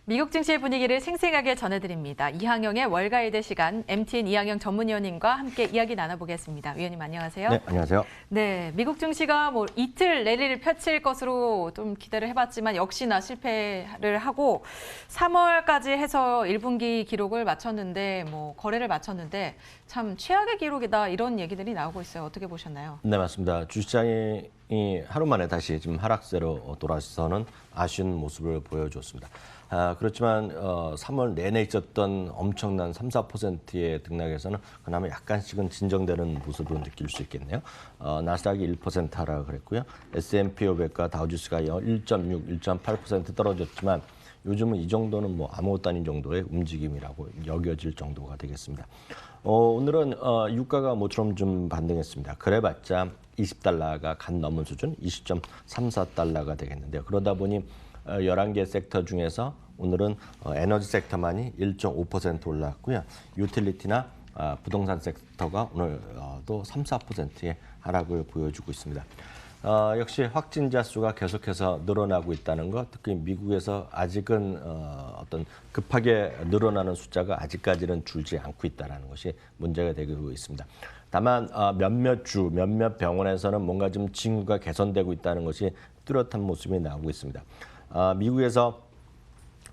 미국 증시의 분위기를 생생하게 전해드립니다. 이항영의 월가이드 시간, MTN 이항영 전문위원님과 함께 이야기 나눠보겠습니다. 위원님 안녕하세요. 네, 안녕하세요. 네, 미국 증시가 이틀 랠리를 펼칠 것으로 좀 기대를 해봤지만 역시나 실패를 하고 3월까지 해서 1분기 기록을 마쳤는데 거래를 마쳤는데 참 최악의 기록이다 이런 얘기들이 나오고 있어요. 어떻게 보셨나요? 네, 맞습니다. 주식시장이 하루 만에 다시 지금 하락세로 돌아서는 아쉬운 모습을 보여줬습니다. 그렇지만 3월 내내 있었던 엄청난 3, 4%의 등락에서는 그나마 약간씩은 진정되는 모습으로 느낄 수 있겠네요. 나스닥이 1% 하락을 했고요. S&P 500과 다우지수가 1.6, 1.8% 떨어졌지만 요즘은 이 정도는 아무것도 아닌 정도의 움직임이라고 여겨질 정도가 되겠습니다. 오늘은 유가가 모처럼 좀 반등했습니다. 그래봤자 20달러가 간 넘은 수준, 20.34달러가 되겠는데요. 그러다 보니 11개 섹터 중에서 오늘은 에너지 섹터만이 1.5% 올랐고요. 유틸리티나 부동산 섹터가 오늘도 3, 4%의 하락을 보여주고 있습니다. 역시 확진자 수가 계속해서 늘어나고 있다는 것, 특히 미국에서 아직은 어떤 급하게 늘어나는 숫자가 아직까지는 줄지 않고 있다는 것이 문제가 되고 있습니다. 다만 몇몇 주, 몇몇 병원에서는 뭔가 좀 징후가 개선되고 있다는 것이 뚜렷한 모습이 나오고 있습니다. 미국에서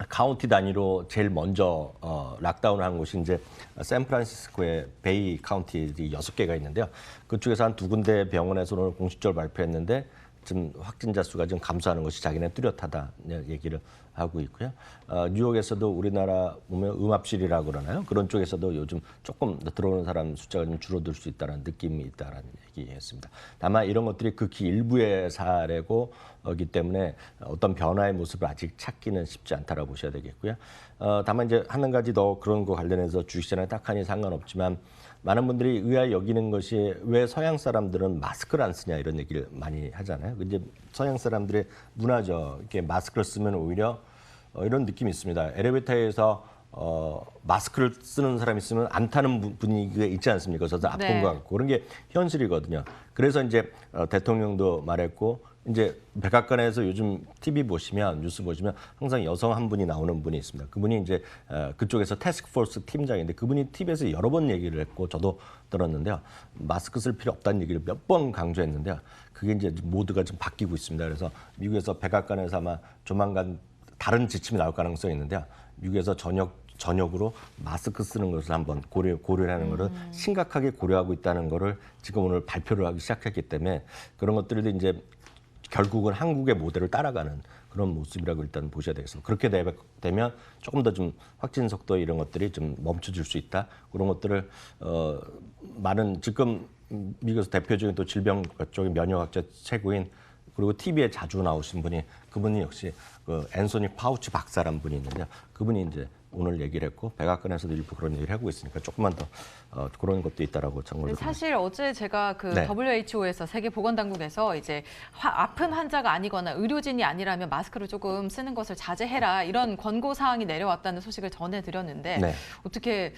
카운티 단위로 제일 먼저 락다운을 한 곳이 이제 샌프란시스코의 베이 카운티 6개가 있는데요. 그쪽에서 한 2군데 병원에서 오늘 공식적으로 발표했는데 지금 확진자 수가 좀 감소하는 것이 자기네 뚜렷하다 얘기를 하고 있고요. 뉴욕에서도 우리나라 보면 음압실이라고 그러나요? 그런 쪽에서도 요즘 조금 들어오는 사람 숫자가 좀 줄어들 수 있다는 느낌이 있다라는 얘기했습니다. 다만 이런 것들이 극히 일부의 사례고기 때문에 어떤 변화의 모습을 아직 찾기는 쉽지 않다라고 보셔야 되겠고요. 다만 이제 한 가지 더 그런 거 관련해서 주식시장에 딱하니 상관없지만 많은 분들이 의아히 여기는 것이 왜 서양 사람들은 마스크를 안 쓰냐 이런 얘기를 많이 하잖아요. 이제 서양 사람들의 문화죠. 이렇게 마스크를 쓰면 오히려 이런 느낌이 있습니다. 엘리베이터에서 마스크를 쓰는 사람이 있으면 안 타는 분위기가 있지 않습니까? 그래서 아픈 것 같고 그런 게 현실이거든요. 그래서 이제 대통령도 말했고 이제 백악관에서 요즘 TV 보시면 뉴스 보시면 항상 여성 한 분이 나오는 분이 있습니다. 그분이 이제 그쪽에서 태스크포스 팀장인데 그분이 TV에서 여러 번 얘기를 했고 저도 들었는데요. 마스크 쓸 필요 없다는 얘기를 몇 번 강조했는데요. 그게 이제 모두가 좀 바뀌고 있습니다. 그래서 미국에서 백악관에서 아마 조만간 다른 지침이 나올 가능성이 있는데요. 미국에서 전역으로 마스크 쓰는 것을 한번 고려하는 것을 심각하게 고려하고 있다는 것을 지금 오늘 발표를 하기 시작했기 때문에 그런 것들이 이제 결국은 한국의 모델을 따라가는 그런 모습이라고 일단 보셔야 되겠습니다. 그렇게 되면 조금 더 좀 확진 속도 이런 것들이 좀 멈춰질 수 있다. 그런 것들을 많은 지금 미국에서 대표적인 또 질병 쪽의 면역학자 최고인 그리고 TV에 자주 나오신 분이 그분이 역시 그 앤소니 파우치 박사란 분이 있는데요. 그분이 이제 오늘 얘기를 했고 백악관에서도 일부 그런 얘기를 하고 있으니까 조금만 더 그런 것도 있다라고 참고로 사실 어제 제가 그 네. WHO에서 세계보건당국에서 이제 아픈 환자가 아니거나 의료진이 아니라면 마스크를 조금 쓰는 것을 자제해라 이런 권고 사항이 내려왔다는 소식을 전해드렸는데 네. 어떻게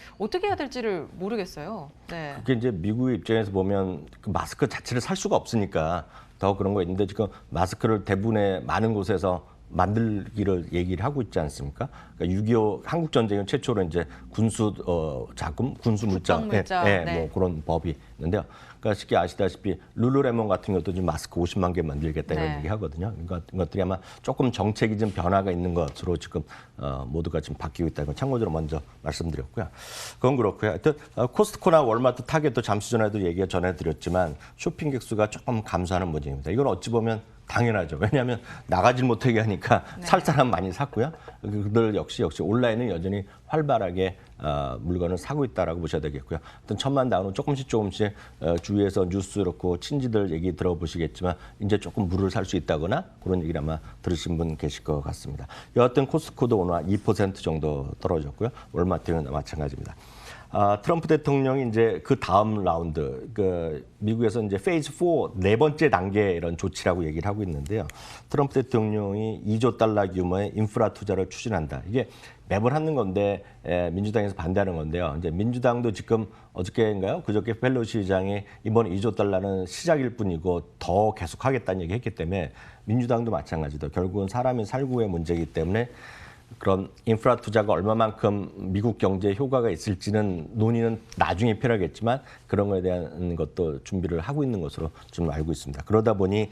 해야 될지를 모르겠어요. 네. 그게 이제 미국의 입장에서 보면 그 마스크 자체를 살 수가 없으니까 더 그런 거 있는데 지금 마스크를 대부분의 많은 곳에서 만들기를 얘기를 하고 있지 않습니까? 그러니까 6.25 한국 전쟁은 최초로 이제 군수 자금, 군수 물자, 네. 그런 법이 있는데요. 그러니까 쉽게 아시다시피 룰루레몬 같은 것도 지금 마스크 50만 개 만들겠다 이런 얘기 하거든요. 그러니까 이것들이 아마 조금 정책이 좀 변화가 있는 것으로 지금 모두가 지금 바뀌고 있다는 걸 참고적으로 먼저 말씀드렸고요. 그건 그렇고요. 하여튼 코스트코나 월마트 타겟도 잠시 전에도 얘기 전해드렸지만 쇼핑객 수가 조금 감소하는 모양입니다. 이건 어찌 보면 당연하죠. 왜냐하면 나가질 못하게 하니까 살 사람 많이 샀고요. 그들 역시 온라인은 여전히 활발하게 물건을 사고 있다라고 보셔야 되겠고요. 하여튼 천만 다운은 조금씩 주위에서 뉴스 그렇고 친지들 얘기 들어보시겠지만 이제 조금 물을 살 수 있다거나 그런 얘기를 아마 들으신 분 계실 것 같습니다. 여하튼 코스트코도 오늘 2% 정도 떨어졌고요. 월마트는 마찬가지입니다. 트럼프 대통령이 이제 그 다음 라운드, 미국에서 이제 페이즈 4 네 번째 단계 이런 조치라고 얘기를 하고 있는데요. 트럼프 대통령이 2조 달러 규모의 인프라 투자를 추진한다. 이게 매번 하는 건데 민주당에서 반대하는 건데요. 이제 민주당도 지금 어저께인가요? 그저께 펠로시 의장이 이번 2조 달러는 시작일 뿐이고 더 계속하겠다는 얘기했기 때문에 민주당도 마찬가지다. 결국은 사람이 살고의 문제이기 때문에 그런 인프라 투자가 얼마만큼 미국 경제에 효과가 있을지는 논의는 나중에 필요하겠지만 그런 거에 대한 것도 준비를 하고 있는 것으로 좀 알고 있습니다. 그러다 보니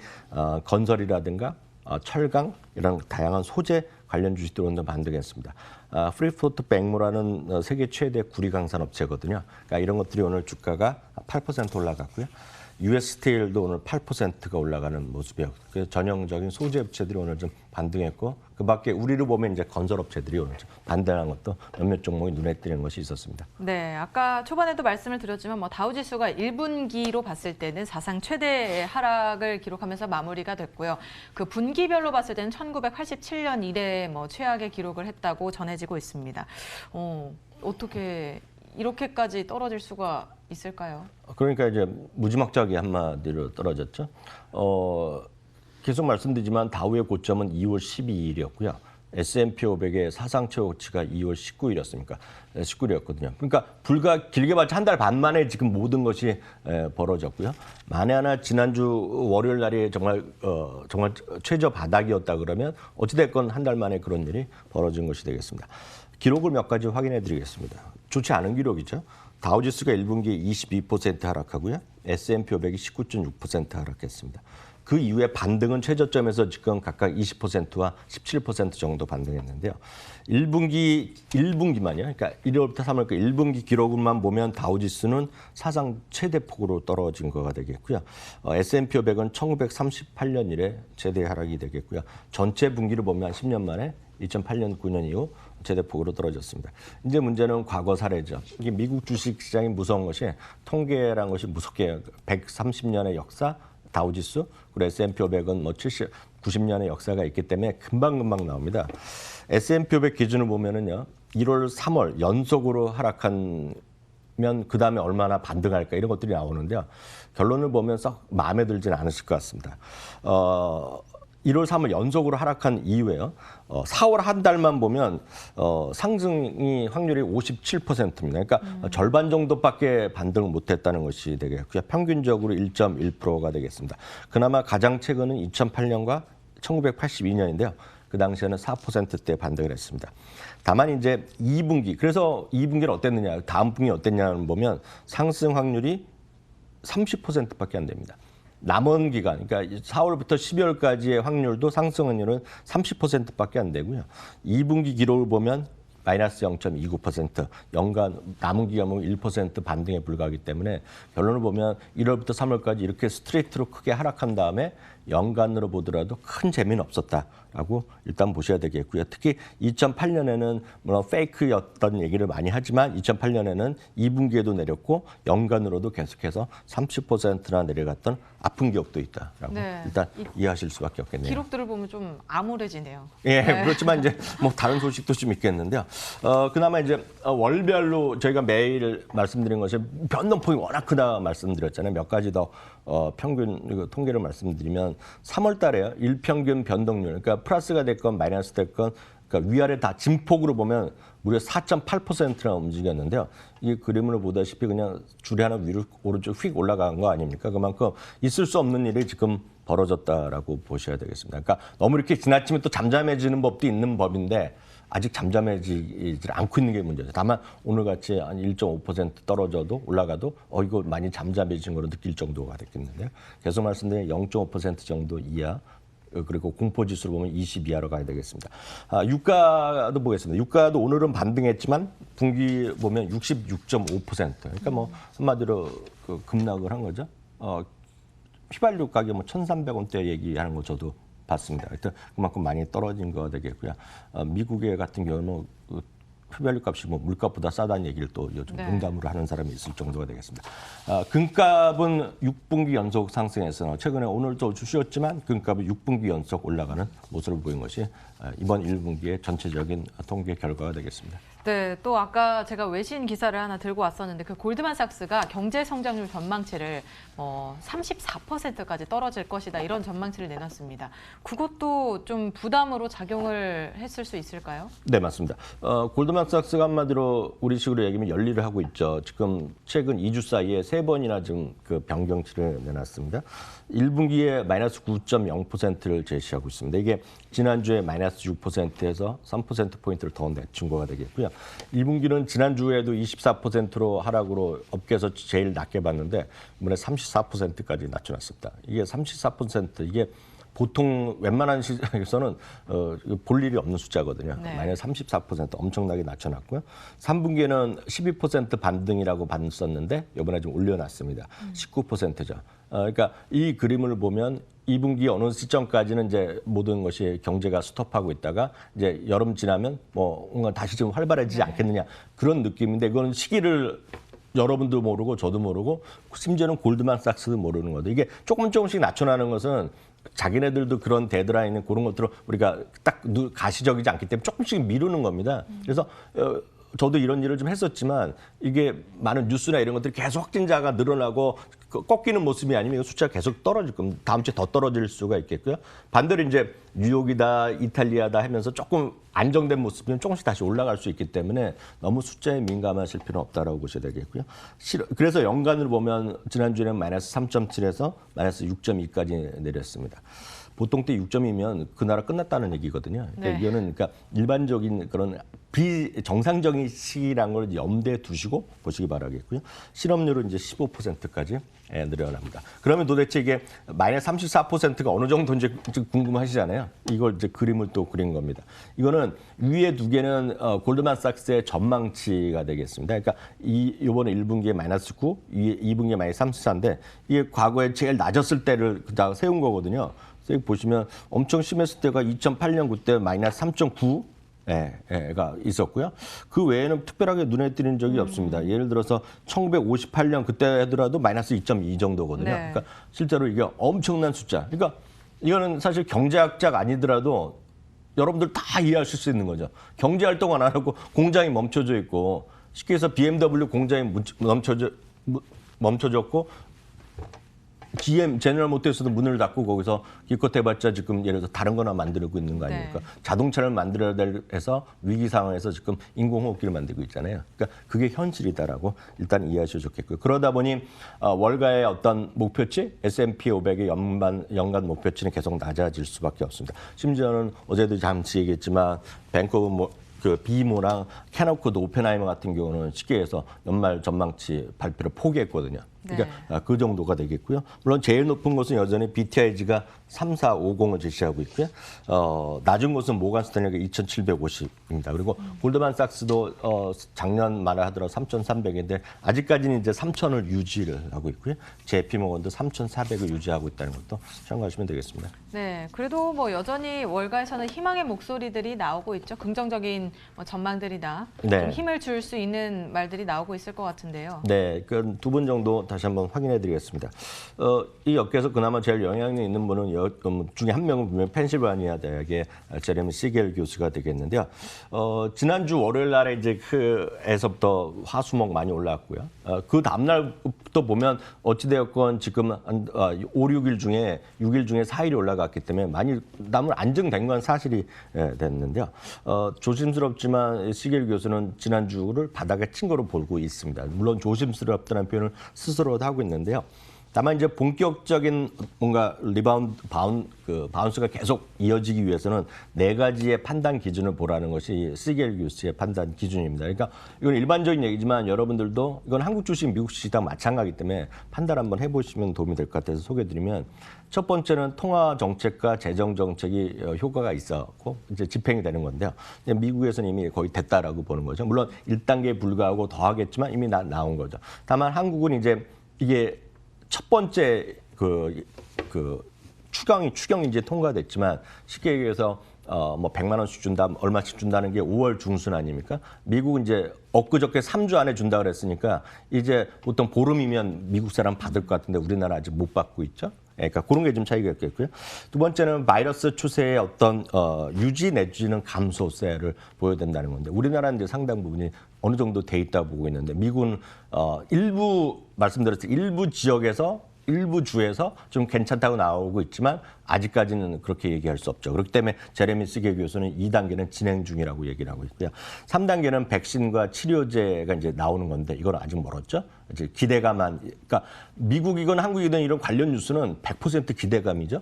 건설이라든가 철강 이런 다양한 소재 관련 주식들 오늘 반등했습니다. 프리포트 백모라는 세계 최대 구리 강산 업체거든요. 그러니까 이런 것들이 오늘 주가가 8% 올라갔고요. US 스테일도 오늘 8%가 올라가는 모습이었고 그 전형적인 소재 업체들이 오늘 좀 반등했고 그밖에 우리를 보면 이제 건설 업체들이 오늘 좀 반등한 것도 몇몇 종목이 눈에 띄는 것이 있었습니다. 네, 아까 초반에도 말씀을 드렸지만 뭐 다우지수가 1분기로 봤을 때는 사상 최대의 하락을 기록하면서 마무리가 됐고요. 그 분기별로 봤을 때는 1987년 이래 뭐 최악의 기록을 했다고 전해지고 있습니다. 어떻게 이렇게까지 떨어질 수가 있을까요? 그러니까 이제 무지막지하게 한마디로 떨어졌죠. 계속 말씀드리지만 다우의 고점은 2월 12일이었고요. S&P 500의 사상 최고치가 2월 19일이었습니까? 19일이었거든요. 그러니까 불과 길게 봤자 한 달 반 만에 지금 모든 것이 벌어졌고요. 만에 하나 지난주 월요일 날이 정말 최저 바닥이었다 그러면 어찌됐건 한 달 만에 그런 일이 벌어진 것이 되겠습니다. 기록을 몇 가지 확인해 드리겠습니다. 좋지 않은 기록이죠. 다우지수가 1분기에 22% 하락하고요. S&P 500이 19.6% 하락했습니다. 그 이후에 반등은 최저점에서 지금 각각 20%와 17% 정도 반등했는데요. 1분기만요. 그러니까 1월부터 3월까지 1분기 기록만 보면 다우지수는 사상 최대 폭으로 떨어진 거가 되겠고요. S&P 500은 1938년 이래 최대 하락이 되겠고요. 전체 분기를 보면 10년 만에 2008년, 9년 이후 최대폭으로 떨어졌습니다. 이제 문제는 과거 사례죠. 이게 미국 주식시장이 무서운 것이 통계라는 것이 무섭게 130년의 역사, 다우지수, 그리고 S&P 500은 뭐 90년의 역사가 있기 때문에 금방금방 나옵니다. S&P 500 기준을 보면은요, 1월, 3월 연속으로 하락한 그 다음에 얼마나 반등할까 이런 것들이 나오는데요. 결론을 보면 썩 마음에 들지는 않으실 것 같습니다. 1월, 3월 연속으로 하락한 이후에요. 4월 한 달만 보면 상승이 확률이 57%입니다. 그러니까 절반 정도밖에 반등을 못했다는 것이 되겠고요. 평균적으로 1.1%가 되겠습니다. 그나마 가장 최근은 2008년과 1982년인데요. 그 당시에는 4%대 반등을 했습니다. 다만 이제 2분기, 그래서 2분기는 어땠느냐, 다음 분기 어땠냐는 보면 상승 확률이 30%밖에 안 됩니다. 남은 기간, 그러니까 4월부터 12월까지의 확률도 상승 확률은 30%밖에 안 되고요. 2분기 기록을 보면 마이너스 0.29%, 연간 남은 기간 보면 1% 반등에 불과하기 때문에 결론을 보면 1월부터 3월까지 이렇게 스트레이트로 크게 하락한 다음에 연간으로 보더라도 큰 재미는 없었다라고 일단 보셔야 되겠고요. 특히 2008년에는 물론 페이크였던 얘기를 많이 하지만 2008년에는 2분기에도 내렸고 연간으로도 계속해서 30%나 내려갔던 아픈 기억도 있다라고 네. 일단 이해하실 수밖에 없겠네요. 기록들을 보면 좀 암울해지네요. 예, 네. 그렇지만 이제 뭐 다른 소식도 좀 있겠는데요. 그나마 이제 월별로 저희가 매일 말씀드린 것이 변동폭이 워낙 크다 말씀드렸잖아요. 몇 가지 더 평균 통계를 말씀드리면 3월 달에요. 일평균 변동률, 그러니까 플러스가 됐건 마이너스 됐건 그러니까 위아래 다 진폭으로 보면 무려 4.8%나 움직였는데요. 이 그림으로 보다시피 그냥 줄이 하나 위로 오른쪽 휙 올라간 거 아닙니까? 그만큼 있을 수 없는 일이 지금 벌어졌다라고 보셔야 되겠습니다. 그러니까 너무 이렇게 지나치면 또 잠잠해지는 법도 있는 법인데 아직 잠잠해지지 않고 있는 게 문제죠. 다만 오늘같이 한 1.5% 떨어져도 올라가도 이거 많이 잠잠해진 거로 느낄 정도가 됐겠는데요. 계속 말씀드린 0.5% 정도 이하, 그리고 공포지수로 보면 20 이하로 가야 되겠습니다. 유가도 보겠습니다. 유가도 오늘은 반등했지만 분기 보면 66.5%. 그러니까 뭐 한마디로 급락을 한 거죠. 휘발유 가격 뭐 1,300원대 얘기하는 거 저도 봤습니다. 하여튼 그만큼 많이 떨어진 거 되겠고요. 미국의 같은 경우는 휘발유 값이 뭐 물값보다 싸다는 얘기를 또 요즘 농담으로 하는 사람이 있을 정도가 되겠습니다. 금값은 6분기 연속 상승해서 최근에 오늘도 쉬었지만 금값은 6분기 연속 올라가는 모습을 보인 것이 이번 1분기의 전체적인 통계 결과가 되겠습니다. 네, 또 아까 제가 외신 기사를 하나 들고 왔었는데 그 골드만삭스가 경제 성장률 전망치를 34%까지 떨어질 것이다 이런 전망치를 내놨습니다. 그것도 좀 부담으로 작용을 했을 수 있을까요? 네, 맞습니다. 골드만삭스가 한마디로 우리식으로 얘기하면 열일을 하고 있죠. 지금 최근 2주 사이에 3번이나 지금 그 변경치를 내놨습니다. 1분기에 마이너스 9.0%를 제시하고 있습니다. 이게 지난주에 마이너스 6%에서 3%포인트를 더 낮춘 거가 되겠고요. 2분기는 지난주에도 24%로 하락으로 업계에서 제일 낮게 봤는데 이번에 34%까지 낮춰놨습니다. 이게 34% 이게 보통 웬만한 시장에서는 볼 일이 없는 숫자거든요. 네. 마이너스 34% 엄청나게 낮춰놨고요. 3분기에는 12% 반등이라고 봤었는데 이번에 좀 올려놨습니다. 19%죠. 그러니까 이 그림을 보면 2분기 어느 시점까지는 이제 모든 것이 경제가 스톱하고 있다가 이제 여름 지나면 뭐 뭔가 다시 좀 활발해지지 네. 않겠느냐 그런 느낌인데 이건 시기를 여러분도 모르고 저도 모르고 심지어는 골드만삭스도 모르는 거죠. 이게 조금씩 낮춰나는 것은 자기네들도 그런 데드라인은 그런 것들을 우리가 딱 가시적이지 않기 때문에 조금씩 미루는 겁니다. 그래서 저도 이런 일을 좀 했었지만 이게 많은 뉴스나 이런 것들이 계속 확진자가 늘어나고 꺾이는 모습이 아니면 숫자가 계속 떨어질 겁니다. 다음 주에 더 떨어질 수가 있겠고요. 반대로 이제 뉴욕이다, 이탈리아다 하면서 조금 안정된 모습은 조금씩 다시 올라갈 수 있기 때문에 너무 숫자에 민감하실 필요는 없다라고 보셔야 되겠고요. 그래서 연간을 보면 지난주에는 마이너스 3.7에서 마이너스 6.2까지 내렸습니다. 보통 때 6점이면 그 나라 끝났다는 얘기거든요. 그러니까 네. 이거는 그러니까 일반적인 그런 비정상적인 시기란 걸 염두에 두시고 보시기 바라겠고요. 실업률은 이제 15%까지 늘어납니다. 그러면 도대체 이게 마이너스 34%가 어느 정도인지 궁금하시잖아요. 이걸 이제 그림을 또 그린 겁니다. 이거는 위에 두 개는 골드만삭스의 전망치가 되겠습니다. 그러니까 이번에 1분기에 마이너스 9, 2분기에 마이너스 34인데 이게 과거에 제일 낮았을 때를 다 세운 거거든요. 여기 보시면 엄청 심했을 때가 2008년 그때 마이너스 3.9가 있었고요. 그 외에는 특별하게 눈에 띄는 적이 없습니다. 예를 들어서 1958년 그때 하더라도 마이너스 2.2 정도거든요. 네. 그러니까 실제로 이게 엄청난 숫자. 그러니까 이거는 사실 경제학자가 아니더라도 여러분들 다 이해하실 수 있는 거죠. 경제 활동 안 하고 공장이 멈춰져 있고 쉽게 해서 BMW 공장이 멈춰졌고 GM, 제너럴 모터스도 문을 닫고 거기서 기껏 해봤자 지금 예를 들어서 다른 거나 만들고 있는 거 아닙니까? 네. 자동차를 만들어야 해서 위기 상황에서 지금 인공호흡기를 만들고 있잖아요. 그러니까 그게 현실이다라고 일단 이해하셔도 좋겠고요. 그러다 보니 월가의 어떤 목표치, S&P 500의 연간 목표치는 계속 낮아질 수밖에 없습니다. 심지어는 어제도 잠시 얘기했지만 뱅크 오브 그 비모랑 캐너코드 오펜하이머 같은 경우는 쉽게 해서 연말 전망치 발표를 포기했거든요. 그러니까 네. 그 정도가 되겠고요. 물론 제일 높은 것은 여전히 BTIG가 3450을 제시하고 있고요. 낮은 것은 모간 스탠리가 2750입니다. 그리고 골드만삭스도 작년 말에 하더라도 3300인데 아직까지는 이제 3000을 유지를 하고 있고요. JP모건도 3400을 유지하고 있다는 것도 참고하시면 되겠습니다. 네, 그래도 뭐 여전히 월가에서는 희망의 목소리들이 나오고 있죠. 긍정적인 전망들이나 네. 좀 힘을 줄 수 있는 말들이 나오고 있을 것 같은데요. 네, 그 두 분 정도 다시 한번 확인해드리겠습니다. 이 업계에서 그나마 제일 영향이 있는 분은 중에 한 명은 분명 펜실바니아 대학의 제레미 시겔 교수가 되겠는데요. 지난주 월요일 날에 이제 그에서부터 화수목 많이 올라왔고요. 그 다음 날부터 보면 어찌되었건 지금 한 5, 6일 중에 4일이 올라갔기 때문에 많이 남을 안정된 건 사실이 됐는데요. 조심스럽지만 시겔 교수는 지난주를 바닥에 친 거로 보고 있습니다. 물론 조심스럽다는 표현을 스스로도 하고 있는데요. 다만 이제 본격적인 뭔가 바운스가 계속 이어지기 위해서는 네 가지의 판단 기준을 보라는 것이 시겔 교수의 판단 기준입니다. 그러니까 이건 일반적인 얘기지만 여러분들도 이건 한국 주식, 미국 주식 다 마찬가지이기 때문에 판단 한번 해보시면 도움이 될 것 같아서 소개해드리면 첫 번째는 통화 정책과 재정 정책이 효과가 있었고 이제 집행이 되는 건데요. 미국에서는 이미 거의 됐다라고 보는 거죠. 물론 1단계에 불과하고 더 하겠지만 이미 나온 거죠. 다만 한국은 이제 이게 첫 번째 추경이 이제 통과됐지만 쉽게 얘기해서 뭐 100만 원씩 준다, 얼마씩 준다는 게 5월 중순 아닙니까? 미국은 이제 엊그저께 3주 안에 준다 그랬으니까 이제 보통 보름이면 미국 사람 받을 것 같은데 우리나라 아직 못 받고 있죠. 그러니까 그런 게 좀 차이가 있겠고요. 두 번째는 바이러스 추세의 어떤 유지 내지는 감소세를 보여야 된다는 건데 우리나라는 이제 상당 부분이 어느 정도 돼 있다고 보고 있는데 미국은 일부 말씀드렸듯이 일부 지역에서 일부 주에서 좀 괜찮다고 나오고 있지만 아직까지는 그렇게 얘기할 수 없죠. 그렇기 때문에 제레미 시게 교수는 2단계는 진행 중이라고 얘기를 하고 있고요. 3단계는 백신과 치료제가 이제 나오는 건데 이건 아직 멀었죠. 이제 기대감만 그러니까 미국이건 한국이든 이런 관련 뉴스는 100% 기대감이죠.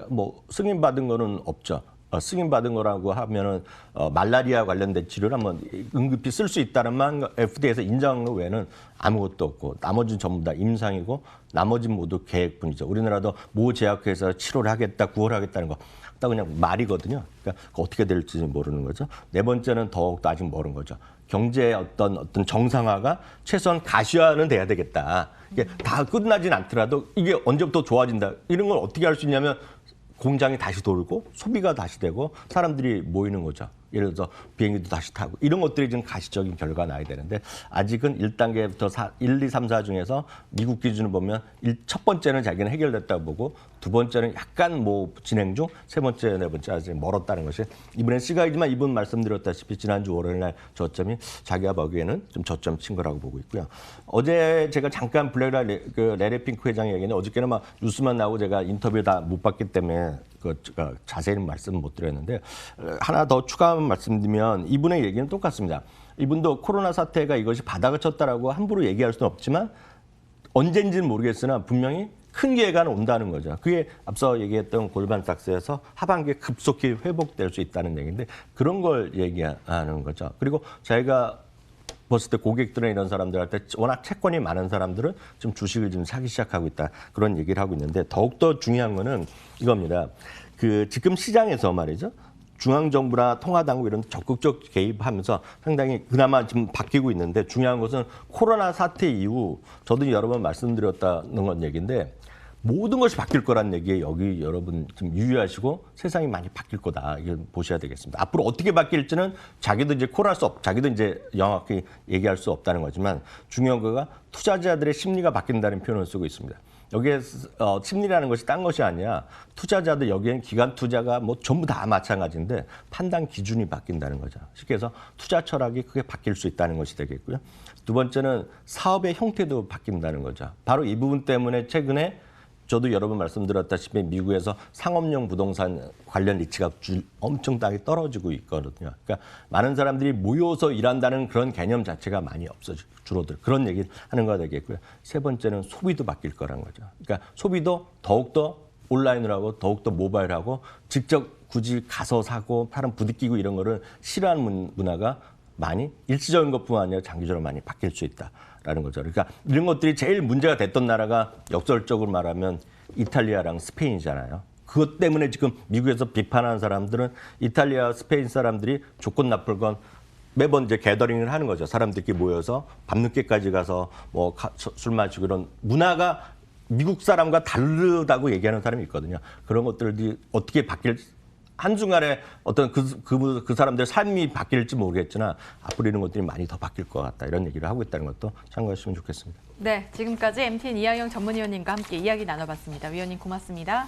뭐 승인 받은 거는 없죠. 승인 받은 거라고 하면은 말라리아 관련된 치료를 한번 응급히 쓸 수 있다는 만 FDA에서 인정한 거 외에는 아무것도 없고 나머지는 전부 다 임상이고 나머지는 모두 계획뿐이죠. 우리나라도 모 제약회에서 치료를 하겠다, 구호를 하겠다는 거 딱 그냥 말이거든요. 그러니까 어떻게 될지 모르는 거죠. 네 번째는 더욱더 아직 모르는 거죠. 경제의 어떤 정상화가 최소한 가시화는 돼야 되겠다. 이게 다 끝나진 않더라도 이게 언제부터 좋아진다. 이런 걸 어떻게 할 수 있냐면 공장이 다시 돌고 소비가 다시 되고 사람들이 모이는 거죠. 예를 들어서 비행기도 다시 타고 이런 것들이 좀 가시적인 결과가 나야 되는데 아직은 1단계부터 1, 2, 3, 4 중에서 미국 기준을 보면 첫 번째는 자기는 해결됐다고 보고 두 번째는 약간 뭐 진행 중, 세 번째, 네 번째 아직 멀었다는 것이 이번엔 시각이지만 이분 말씀드렸다시피 지난주 월요일 날 저점이 자기가 보기에는 좀 저점 친 거라고 보고 있고요. 어제 제가 잠깐 블랙라 레리 핑크 회장이 얘기했는데 어저께는 막 뉴스만 나오고 제가 인터뷰 다 못 봤기 때문에 자세히는 말씀 못 드렸는데 하나 더 추가 말씀드리면 이분의 얘기는 똑같습니다. 이분도 코로나 사태가 이것이 바닥을 쳤다라고 함부로 얘기할 수는 없지만 언젠지는 모르겠으나 분명히 큰 기회가 온다는 거죠. 그게 앞서 얘기했던 골반삭스에서 하반기에 급속히 회복될 수 있다는 얘기인데 그런 걸 얘기하는 거죠. 그리고 저희가 봤을 때 고객들이나 이런 사람들한테 워낙 채권이 많은 사람들은 좀 주식을 좀 사기 시작하고 있다. 그런 얘기를 하고 있는데 더욱더 중요한 거는 이겁니다. 지금 시장에서 말이죠. 중앙정부나 통화당국 이런 적극적 개입하면서 상당히 그나마 지금 바뀌고 있는데 중요한 것은 코로나 사태 이후 저도 여러 번 말씀드렸다는 건 얘기인데 모든 것이 바뀔 거란 얘기에 여기 여러분 좀 유의하시고 세상이 많이 바뀔 거다. 이걸 보셔야 되겠습니다. 앞으로 어떻게 바뀔지는 자기도 이제 자기도 이제 정확히 얘기할 수 없다는 거지만 중요한 거가 투자자들의 심리가 바뀐다는 표현을 쓰고 있습니다. 여기에 심리라는 것이 딴 것이 아니라 투자자들 여기엔 기관 투자가 뭐 전부 다 마찬가지인데 판단 기준이 바뀐다는 거죠. 쉽게 해서 투자 철학이 크게 바뀔 수 있다는 것이 되겠고요. 두 번째는 사업의 형태도 바뀐다는 거죠. 바로 이 부분 때문에 최근에 저도 여러 번 말씀드렸다시피 미국에서 상업용 부동산 관련 리츠가 엄청나게 떨어지고 있거든요. 그러니까 많은 사람들이 모여서 일한다는 그런 개념 자체가 많이 줄어들 그런 얘기를 하는 거가 되겠고요. 세 번째는 소비도 바뀔 거라는 거죠. 그러니까 소비도 더욱더 온라인으로 하고 더욱더 모바일하고 직접 굳이 가서 사고 사람 부딪히고 이런 거를 싫어하는 문화가 많이 일시적인 것뿐만 아니라 장기적으로 많이 바뀔 수 있다라는 거죠. 그러니까 이런 것들이 제일 문제가 됐던 나라가 역설적으로 말하면 이탈리아랑 스페인이잖아요. 그것 때문에 지금 미국에서 비판하는 사람들은 이탈리아, 스페인 사람들이 조건 나쁠 건 매번 이제 게더링을 하는 거죠. 사람들끼리 모여서 밤늦게까지 가서 뭐 술 마시고 이런 문화가 미국 사람과 다르다고 얘기하는 사람이 있거든요. 그런 것들이 어떻게 한순간에 어떤 그 사람들의 삶이 바뀔지 모르겠지만 앞으로 이런 것들이 많이 더 바뀔 것 같다. 이런 얘기를 하고 있다는 것도 참고하시면 좋겠습니다. 네, 지금까지 MTN 이하영 전문위원님과 함께 이야기 나눠봤습니다. 위원님 고맙습니다.